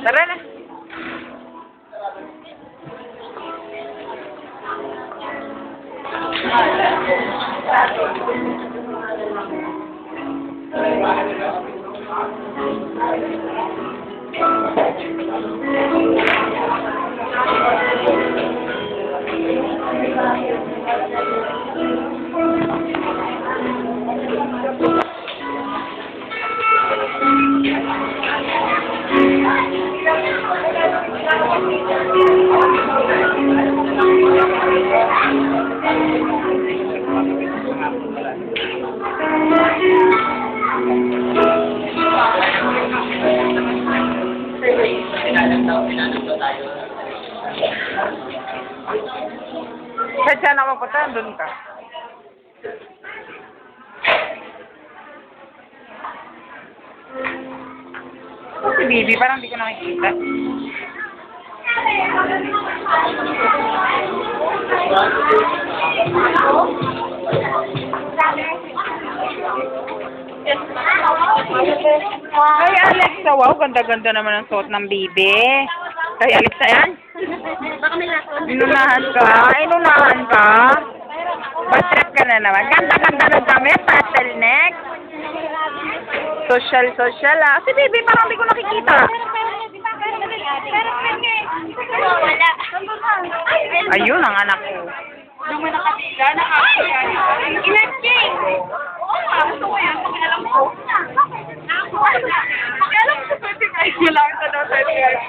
Tara na. Saan ako punta? Doon ka. Si Bibi, parang hindi ko nakikita. Ay, Alexa, wow, ganda-ganda naman ang suot ng Bibi. Ay, Alexa, yan? Inunahan ka? Inunahan ka? Batrip ka na naman. Ganda-ganda ng damit, pastel neck. Social, ah. Si Bibi, parang hindi ko nakikita. Ayun, ang anak ko. Doon mo nakatiga, nakatiga. Inagking! Oo nga, gusto ko yan. Pakialam ko. Pakialam ko sa pwede kayo. Malaki sa daw pwede kayo.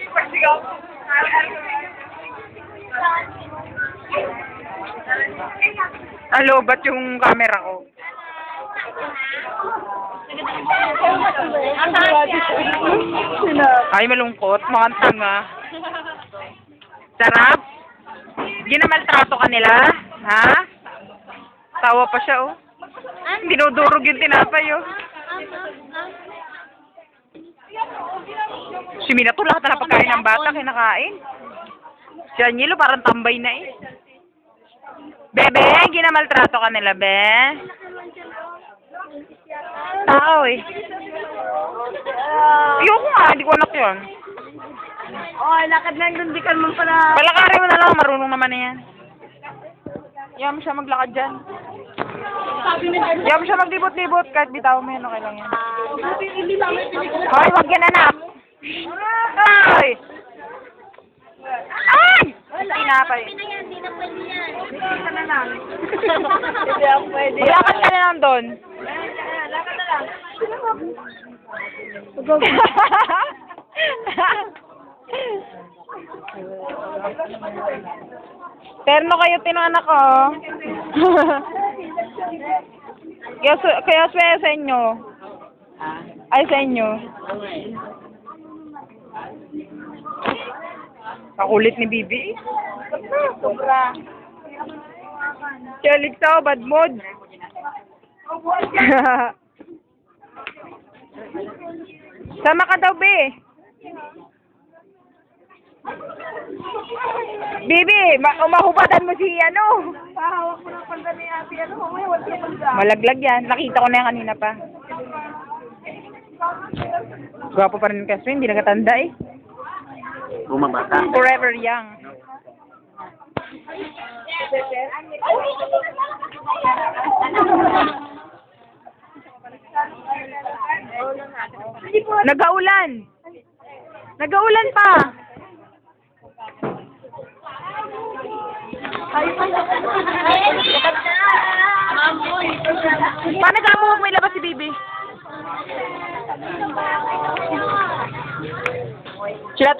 Pagsigaw. Alo, ba't yung camera ko? Ay, malungkot. Mukhang tanga. Sarap? Ginamaltrato ka nila? Ha? Tawa pa siya, oh. Dinudurog yung tinapay, oh. Si Minato, lahat na pagkain ng bata, kinakain. Si Anyelo, parang tambay na, eh. Bebe, ginamaltrato ka nila, be? Tao, eh. Ayoko nga, hindi ko anak yun. Oh, lakad na yung di ka naman pala. Palakarin mo na lang, marunong naman na yan. Ayaw mo siya maglakad dyan. Ayaw mo siya maglibot-libot, kahit bitaw mo yan, okay lang yan. Hoy, huwag yan, anak. Ay! Ay! Tinapay. Hindi na pwede yan. Isa na lang. Hindi ako pwede. Maglakad ka na lang doon. Lakad na lang. Terno kayo tinanak ko. Kaya sa inyo. Ay, sa inyo. Kakulit ni Bibi. Sobra. Si Alexa, bad mood. Sama ka daw, be. Bibi, umahubatan mo si ano. Pahawak mo ng panda ni ate. Ano mo ngayon? Wala na panda. Malaglag yan. Nakita ko na yan kanina pa. Gwapo pa rin kasi, hindi nakatanda eh. Bumabata. Forever young. Nagaulan. Nagaulan pa. Paano ka mo may labas si Bibi? Sila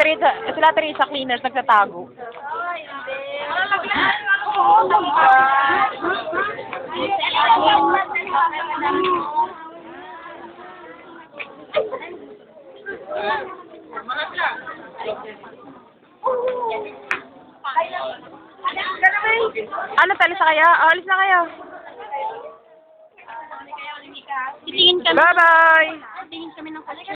Teresa cleaners nagtatago. Ano, talis na kaya? Oh, alis na kayo. Titingin kami. Bye-bye! Titingin kami ng